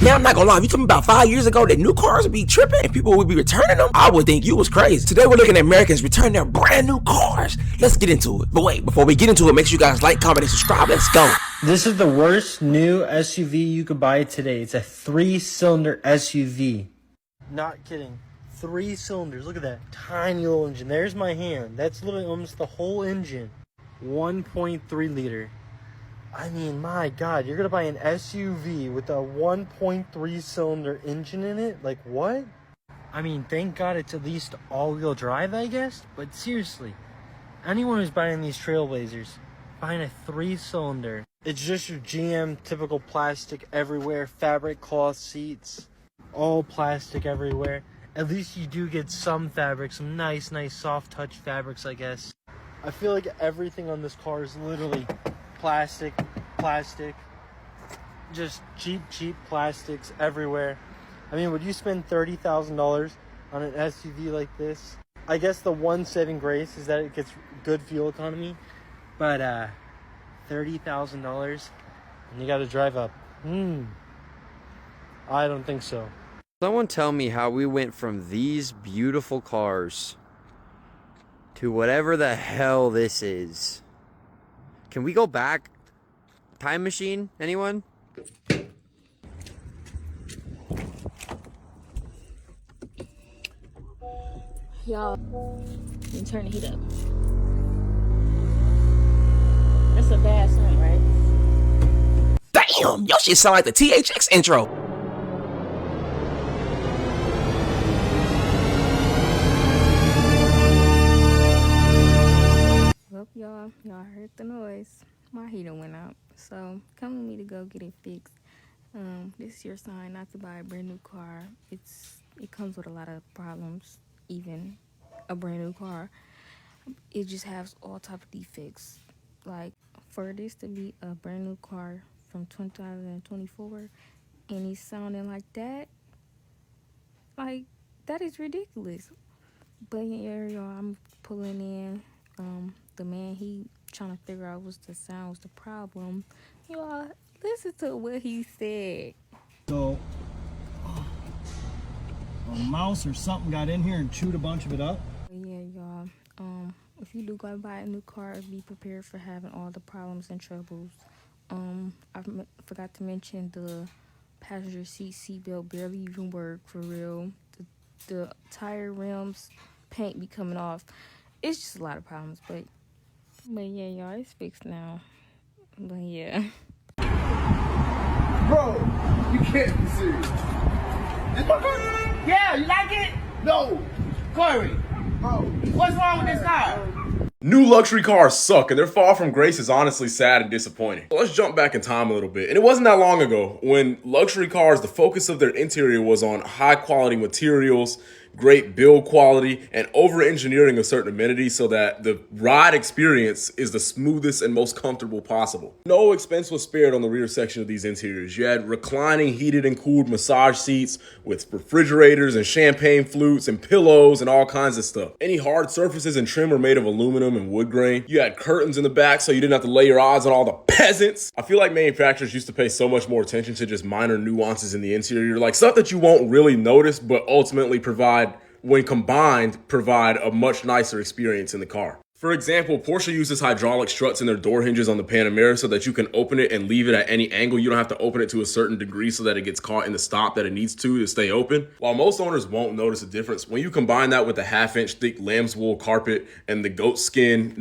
Man, I'm not gonna lie, if you told me about 5 years ago that new cars would be tripping and people would be returning them, I would think you was crazy. Today we're looking at Americans returning their brand new cars. Let's get into it. But wait, before we get into it, make sure you guys like, comment, and subscribe. Let's go. This is the worst new SUV you could buy today. It's a 3-cylinder SUV. Not kidding. 3 cylinders. Look at that tiny little engine. There's my hand. That's literally almost the whole engine. 1.3 liter. I mean, my God, you're going to buy an SUV with a 1.3 cylinder engine in it? Like, what? I mean, thank God it's at least all-wheel drive, I guess. But seriously, anyone who's buying these Trailblazers, buying a 3-cylinder, it's just your GM typical plastic everywhere, fabric cloth seats, all plastic everywhere. At least you do get some fabric, some nice soft touch fabrics, I guess. I feel like everything on this car is literally plastic, just cheap plastics everywhere. I mean, would you spend $30,000 on an SUV like this? I guess the one saving grace is that it gets good fuel economy, but $30,000 and you got to drive up. I don't think so. Someone tell me how we went from these beautiful cars to whatever the hell this is. Can we go back? Time machine? Anyone? Y'all, you turn the heat up. That's a bad sign, right? Damn, your shit sound like the THX intro. Well, y'all heard the noise. My heater went out, so come with me to go get it fixed. This is your sign not to buy a brand new car. It comes with a lot of problems. Even a brand new car, it just has all type of defects. Like, for this to be a brand new car from 2024 and it's sounding like that is ridiculous. But yeah, y'all, I'm pulling in. The man, he trying to figure out what's the sound, what's the problem. Y'all, listen to what he said. So a mouse or something got in here and chewed a bunch of it up. Yeah, y'all. If you do go buy a new car, be prepared for having all the problems and troubles. I forgot to mention the passenger seatbelt barely even work for real. The tire rims, paint be coming off. It's just a lot of problems, but yeah, y'all, it's fixed now. But yeah. Bro, you can't be serious. This my car? Yeah, you like it? No. Corey, Bro. what's wrong with this car? New luxury cars suck, and their fall from grace is honestly sad and disappointing. So let's jump back in time a little bit. And it wasn't that long ago when luxury cars, the focus of their interior was on high quality materials, great build quality, and over-engineering of certain amenities so that the ride experience is the smoothest and most comfortable possible. No expense was spared on the rear section of these interiors. You had reclining, heated and cooled massage seats with refrigerators and champagne flutes and pillows and all kinds of stuff. Any hard surfaces and trim were made of aluminum and wood grain. You had curtains in the back so you didn't have to lay your eyes on all the peasants. I feel like manufacturers used to pay so much more attention to just minor nuances in the interior, like stuff that you won't really notice but ultimately when combined, provide a much nicer experience in the car. For example, Porsche uses hydraulic struts in their door hinges on the Panamera so that you can open it and leave it at any angle. You don't have to open it to a certain degree so that it gets caught in the stop that it needs to stay open. While most owners won't notice a difference, when you combine that with the 1/2-inch thick lamb's wool carpet and the bullskin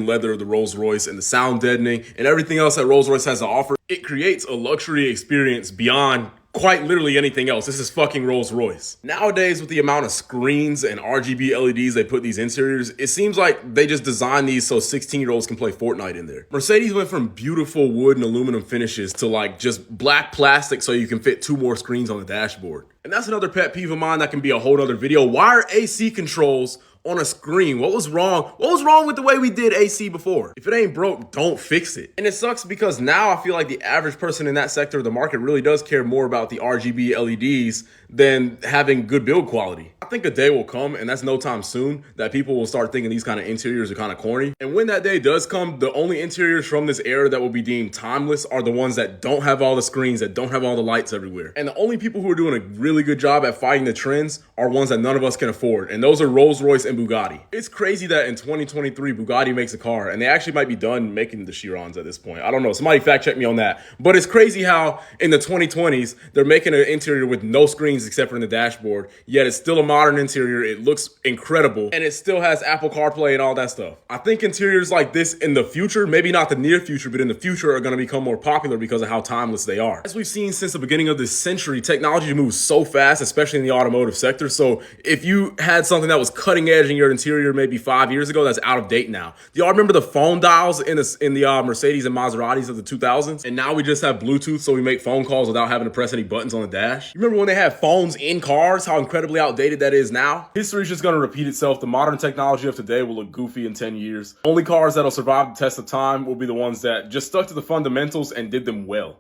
leather of the Rolls-Royce and the sound deadening and everything else that Rolls-Royce has to offer, it creates a luxury experience beyond quite literally anything else. This is fucking Rolls-Royce. Nowadays, with the amount of screens and RGB LEDs they put in these interiors, it seems like they just designed these so 16-year-olds can play Fortnite in there. Mercedes went from beautiful wood and aluminum finishes to like just black plastic so you can fit 2 more screens on the dashboard. And that's another pet peeve of mine that can be a whole other video. Why are AC controls on a screen? What was wrong? What was wrong with the way we did AC before? If it ain't broke, don't fix it. And it sucks because now I feel like the average person in that sector of the market really does care more about the RGB LEDs than having good build quality. I think a day will come, and that's no time soon, that people will start thinking these kind of interiors are kind of corny. And when that day does come, the only interiors from this era that will be deemed timeless are the ones that don't have all the screens, that don't have all the lights everywhere. And the only people who are doing a really good job at fighting the trends are ones that none of us can afford, and those are Rolls-Royce and Bugatti. It's crazy that in 2023, Bugatti makes a car, and they actually might be done making the Chirons at this point. I don't know. Somebody fact check me on that. But it's crazy how in the 2020s, they're making an interior with no screens except for in the dashboard, yet it's still a modern interior. It looks incredible, and it still has Apple CarPlay and all that stuff. I think interiors like this in the future, maybe not the near future, but in the future are going to become more popular because of how timeless they are. As we've seen since the beginning of this century, technology moves so fast, especially in the automotive sector. So if you had something that was cutting edge in your interior maybe 5 years ago, that's out of date now. Do y'all remember the phone dials in the Mercedes and Maseratis of the 2000s? And now we just have Bluetooth, so we make phone calls without having to press any buttons on the dash. You remember when they had phones in cars, how incredibly outdated that is now? History's just gonna repeat itself. The modern technology of today will look goofy in 10 years. Only cars that'll survive the test of time will be the ones that just stuck to the fundamentals and did them well.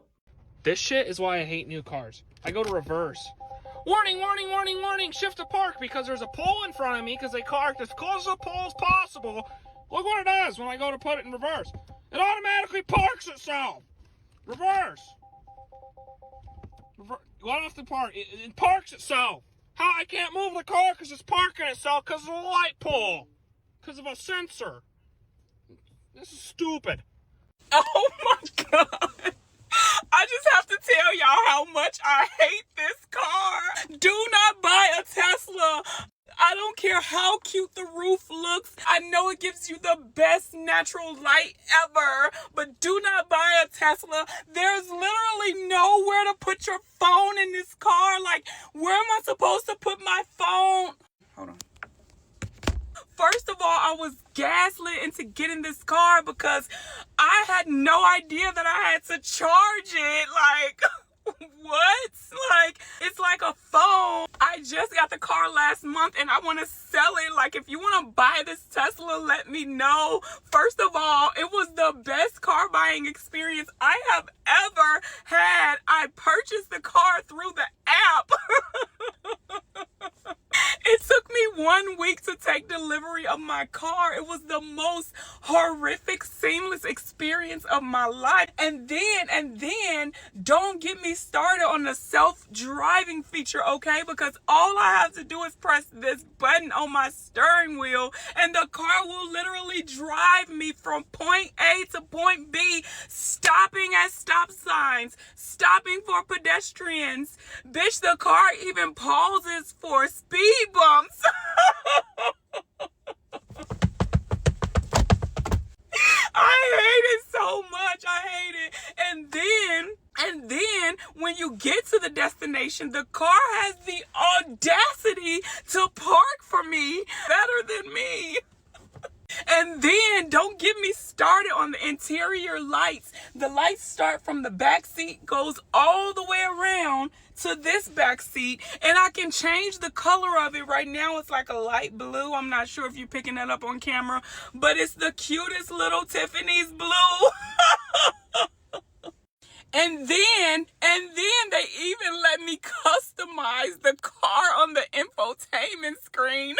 This shit is why I hate new cars. I go to reverse. Warning, warning, warning, warning, shift to park because there's a pole in front of me because they parked as close to the pole as possible. Look what it does when I go to put it in reverse. It automatically parks itself. Reverse. Let off the park. It parks itself. How I can't move the car because it's parking itself because of a light pole. Because of a sensor. This is stupid. Oh my God. I just have to tell y'all how much I hate this car. Do not buy a Tesla. I don't care how cute the roof looks. I know it gives you the best natural light ever, but do not buy a Tesla. There's literally nowhere to put your phone in this car. Like, where am I supposed to put my phone? Hold on. First of all, I was gaslit into getting this car because I had no idea that I had to charge it. Like, what? Like, it's like a phone. I just got the car last month and I want to sell it. Like, if you want to buy this Tesla, let me know. First of all, it was the best car buying experience I have ever had. I purchased the car through the app. It took me 1 week to take delivery of my car. It was the most horrific, seamless experience of my life. And then, don't get me started on the self-driving feature, okay? Because all I have to do is press this button on my steering wheel and the car will literally drive me from point A to point B, stopping at stop signs, stopping for pedestrians. Bitch, the car even pauses for speed bumps. I hate it so much. I hate it. And then when you get to the destination, the car has the audacity to park for me better than me. And then don't get me started on the interior lights. The lights start from the back seat, goes all the way around to this back seat, and I can change the color of it. Right now it's like a light blue. I'm not sure if you're picking that up on camera, but it's the cutest little Tiffany's blue. And then they even let me customize the car on the infotainment screen.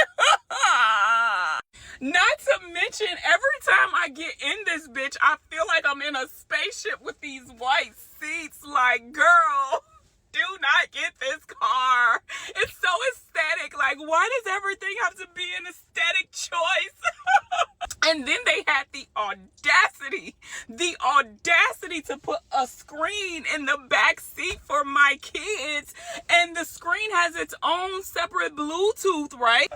Not to mention, every time I get in this bitch, I feel like I'm in a spaceship with these white seats. Like, girl, do not get this car. It's so aesthetic. Like, why does everything have to be an aesthetic choice? And then they had the audacity to put a screen in the back seat for my kids. And the screen has its own separate Bluetooth, right?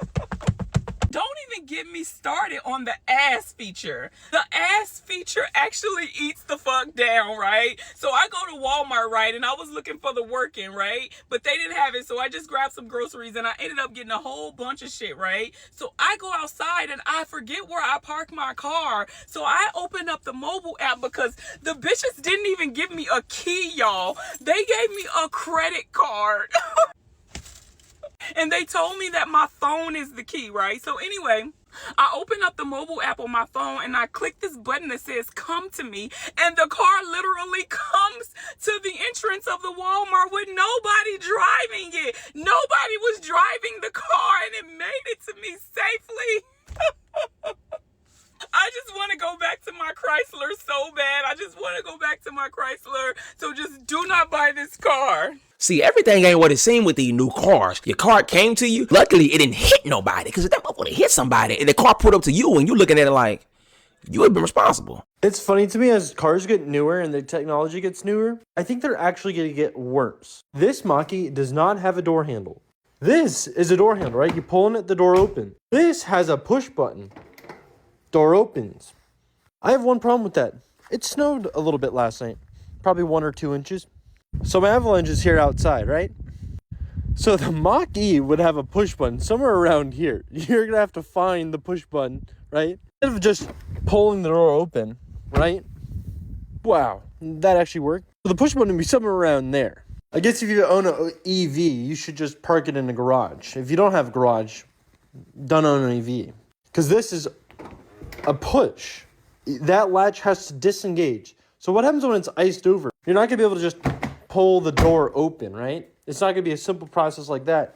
Don't even get me started on the ass feature. The ass feature actually eats the fuck down, right? So I go to Walmart, right? And I was looking for the work-in, right? But they didn't have it, so I just grabbed some groceries and I ended up getting a whole bunch of shit, right? So I go outside and I forget where I park my car. So I open up the mobile app because the bitches didn't even give me a key, y'all. They gave me a credit card. And they told me that my phone is the key, right? So anyway, I open up the mobile app on my phone and I click this button that says come to me, and the car literally comes to the entrance of the Walmart with nobody driving it. Nobody was driving the car, and it made it to me safely. I just want to go back to my Chrysler so bad. I just want to go back to my Chrysler. So just do not buy this car. See, everything ain't what it seemed with these new cars. Your car came to you. Luckily, it didn't hit nobody, because if that motherfucker hit somebody and the car pulled up to you and you looking at it like, you would have been responsible. It's funny to me, as cars get newer and the technology gets newer, I think they're actually going to get worse. This Mach-E does not have a door handle. This is a door handle, right? You pull in it, the door open. This has a push button. Door opens. I have one problem with that. It snowed a little bit last night. Probably 1 or 2 inches. So my Avalanche is here outside, right? So the Mach-E would have a push button somewhere around here. You're going to have to find the push button, right? Instead of just pulling the door open, right? Wow, that actually worked. So the push button would be somewhere around there. I guess if you own an EV, you should just park it in a garage. If you don't have a garage, don't own an EV. Because this is a push. That latch has to disengage. So what happens when it's iced over? You're not going to be able to just pull the door open, right? It's not going to be a simple process like that.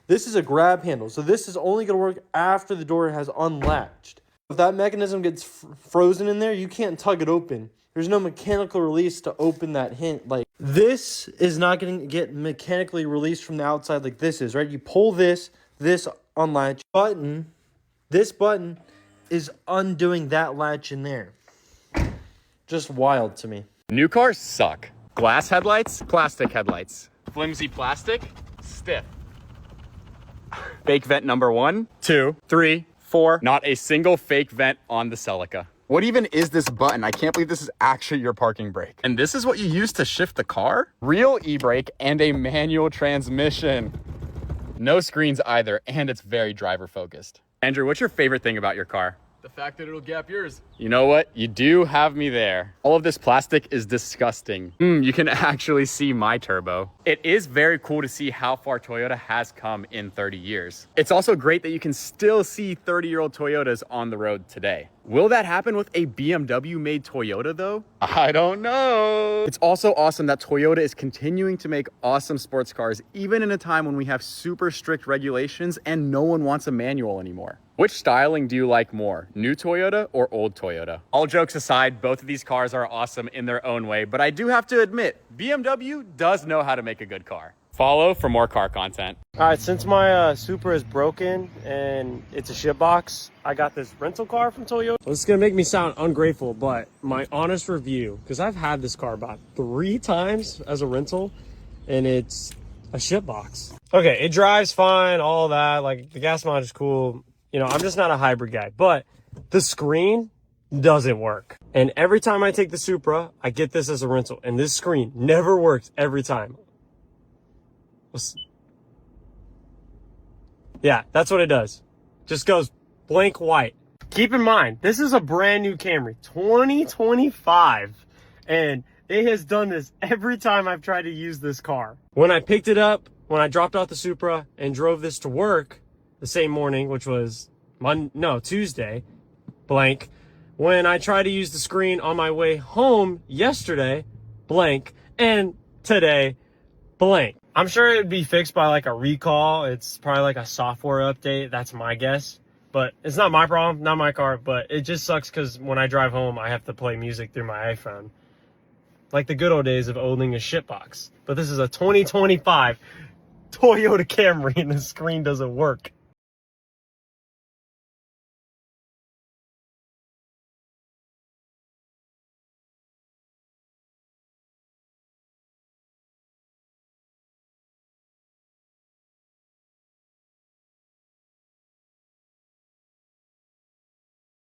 This is a grab handle. So this is only going to work after the door has unlatched. If that mechanism gets frozen in there, you can't tug it open. There's no mechanical release to open that hint. Like, this is not going to get mechanically released from the outside like this is, right? You pull this unlatch button. This button is undoing that latch in there. Just wild to me. New cars suck. Glass headlights, plastic headlights. Flimsy plastic, stiff. Fake vent number 1, 2, 3, 4. Not a single fake vent on the Celica. What even is this button? I can't believe this is actually your parking brake. And this is what you use to shift the car? Real e-brake and a manual transmission. No screens either, and it's very driver focused. Andrew, what's your favorite thing about your car? The fact that it'll gap yours. You know what? You do have me there. All of this plastic is disgusting. You can actually see my turbo. It is very cool to see how far Toyota has come in 30 years. It's also great that you can still see 30-year-old Toyotas on the road today. Will that happen with a BMW-made Toyota, though? I don't know. It's also awesome that Toyota is continuing to make awesome sports cars, even in a time when we have super strict regulations and no one wants a manual anymore. Which styling do you like more, new Toyota or old Toyota? All jokes aside, both of these cars are awesome in their own way, but I do have to admit, BMW does know how to make a good car. Follow for more car content. All right, since my Supra is broken and it's a ship box, I got this rental car from Toyota. Well, it's gonna make me sound ungrateful, but my honest review, because I've had this car about 3 times as a rental, and it's a ship box. Okay, it drives fine, all that, like the gas mileage is cool. You know, I'm just not a hybrid guy, but the screen doesn't work. And every time I take the Supra, I get this as a rental, and this screen never works every time. Yeah, that's what it does. Just goes blank white. Keep in mind, this is a brand new Camry, 2025. And it has done this every time I've tried to use this car. When I picked it up, when I dropped off the Supra and drove this to work the same morning, which was Tuesday, blank. When I tried to use the screen on my way home yesterday, blank. And today, blank. I'm sure it'd be fixed by like a recall. It's probably like a software update. That's my guess. But it's not my problem, not my car. But it just sucks because when I drive home, I have to play music through my iPhone. Like the good old days of owning a shitbox. But this is a 2025 Toyota Camry and the screen doesn't work.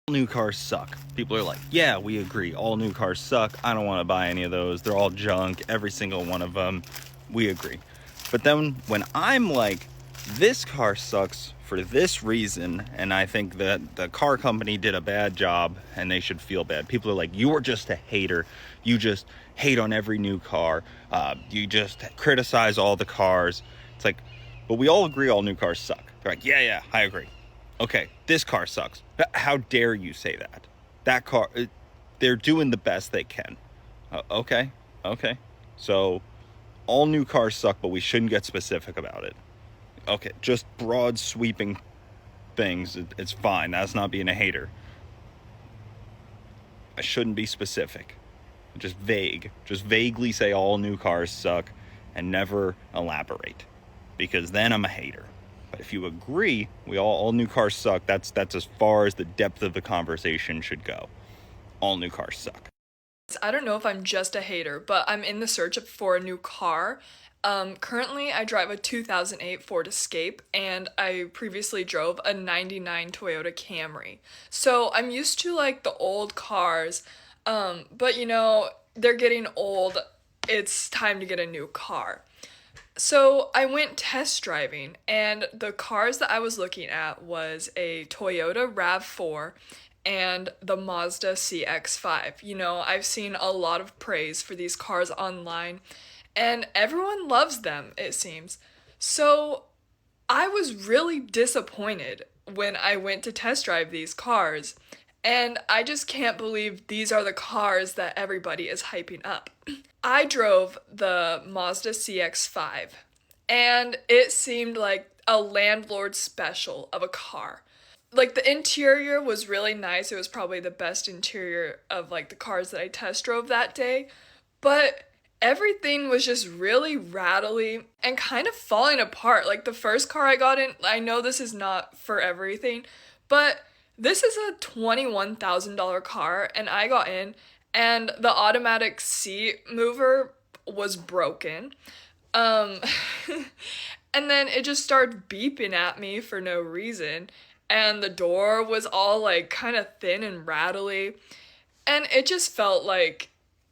New cars suck. People are like, yeah, we agree. All new cars suck. I don't want to buy any of those. They're all junk. Every single one of them. We agree. But then when I'm like, this car sucks for this reason, and I think that the car company did a bad job and they should feel bad. People are like, you're just a hater. You just hate on every new car. You just criticize all the cars. It's like, but we all agree all new cars suck. They're like, yeah, I agree. Okay, this car sucks. How dare you say that? That car, they're doing the best they can. Okay. So all new cars suck, but we shouldn't get specific about it. Okay, just broad sweeping things, it's fine. That's not being a hater. I shouldn't be specific. Just vague. Just vaguely say all new cars suck and never elaborate, because then I'm a hater. But if you agree, all new cars suck, that's as far as the depth of the conversation should go. All new cars suck. I don't know if I'm just a hater, but I'm in the search for a new car. Currently I drive a 2008 Ford Escape, and I previously drove a 99 Toyota Camry. So I'm used to like the old cars, but you know, they're getting old. It's time to get a new car. So I went test driving, and the cars that I was looking at was a Toyota RAV4 and the Mazda CX-5. You know, I've seen a lot of praise for these cars online, and everyone loves them, it seems. So I was really disappointed when I went to test drive these cars, and I just can't believe these are the cars that everybody is hyping up. I drove the Mazda CX-5, and it seemed like a landlord special of a car. Like, the interior was really nice. It was probably the best interior of like the cars that I test drove that day, but everything was just really rattly and kind of falling apart. Like, the first car I got in, I know this is not for everything, but this is a $21,000 car, and I got in, and the automatic seat mover was broken. And then it just started beeping at me for no reason, and the door was all like kind of thin and rattly, and it just felt like,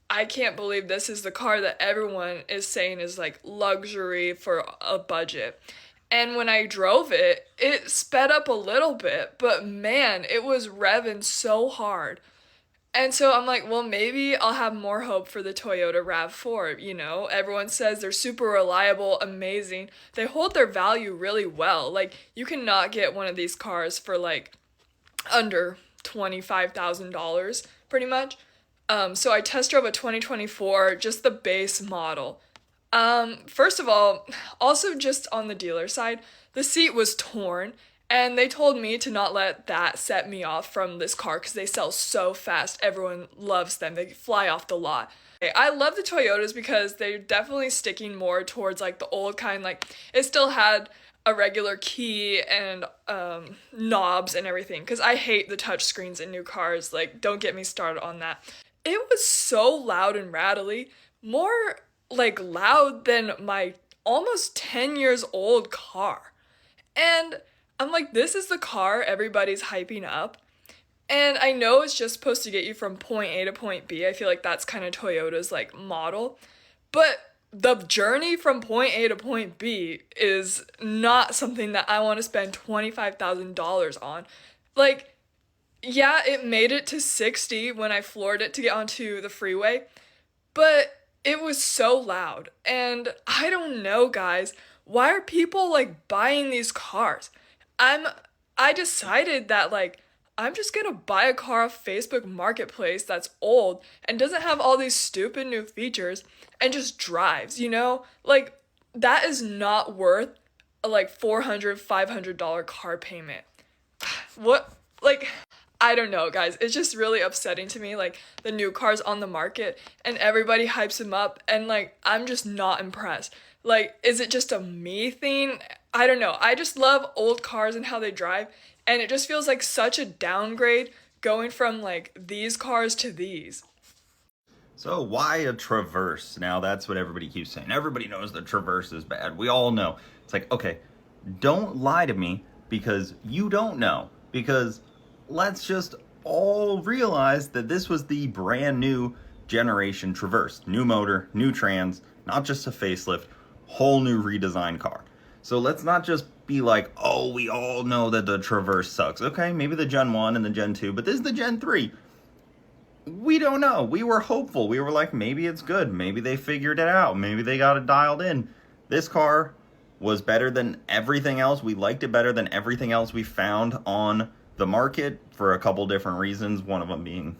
I can't believe this is the car that everyone is saying is like luxury for a budget. And when I drove it, it sped up a little bit, but man, it was revving so hard. And so I'm like, well, maybe I'll have more hope for the Toyota RAV4, you know? Everyone says they're super reliable, amazing. They hold their value really well. Like, you cannot get one of these cars for like under $25,000, pretty much. So I test drove a 2024, just the base model. First of all, also just on the dealer side, the seat was torn, and they told me to not let that set me off from this car because they sell so fast. Everyone loves them. They fly off the lot. I love the Toyotas because they're definitely sticking more towards like the old kind. Like, it still had a regular key and knobs and everything, because I hate the touch screens in new cars. Like, don't get me started on that. It was so loud and rattly, more like loud than my almost 10 years old car. And I'm like, this is the car everybody's hyping up. And I know it's just supposed to get you from point A to point B. I feel like that's kind of Toyota's like model. But the journey from point A to point B is not something that I want to spend $25,000 on. Like, yeah, it made it to 60 when I floored it to get onto the freeway, but it was so loud. And I don't know, guys, why are people like buying these cars? I decided that like, I'm just gonna buy a car off Facebook Marketplace that's old and doesn't have all these stupid new features and just drives, you know? Like, that is not worth a like $400, $500 car payment. What? Like, I don't know, guys. It's just really upsetting to me, like, the new cars on the market and everybody hypes them up, and like, I'm just not impressed. Like, is it just a me thing? I don't know. I just love old cars and how they drive, and it just feels like such a downgrade going from like these cars to these. So why a Traverse? Now that's what everybody keeps saying. Everybody knows the Traverse is bad. We all know. It's like, okay, don't lie to me because you don't know. Because let's just all realize that this was the brand new generation Traverse. New motor, new trans, not just a facelift, whole new redesigned car. So let's not just be like, oh, we all know that the Traverse sucks. Okay, maybe the Gen 1 and the Gen 2, but this is the Gen 3. We don't know. We were hopeful. We were like, maybe it's good. Maybe they figured it out. Maybe they got it dialed in. This car was better than everything else. We liked it better than everything else we found on the market for a couple different reasons. One of them being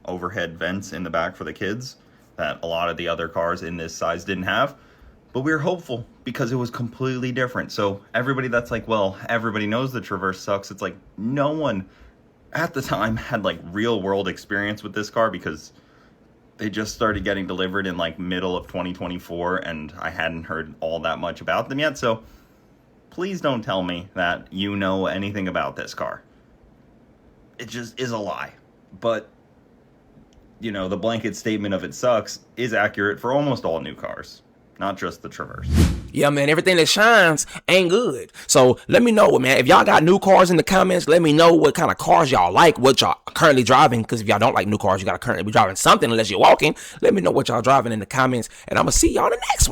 overhead vents in the back for the kids that a lot of the other cars in this size didn't have. But we were hopeful because it was completely different. So everybody that's like, well, everybody knows the Traverse sucks. It's like no one at the time had like real world experience with this car because they just started getting delivered in like middle of 2024 and I hadn't heard all that much about them yet. So please don't tell me that you know anything about this car. It just is a lie. But, you know, the blanket statement of it sucks is accurate for almost all new cars, not just the Traverse. Yeah, man, everything that shines ain't good. So let me know, man. If y'all got new cars in the comments, let me know what kind of cars y'all like, what y'all currently driving. Because if y'all don't like new cars, you got to currently be driving something unless you're walking. Let me know what y'all driving in the comments. And I'm going to see y'all in the next one.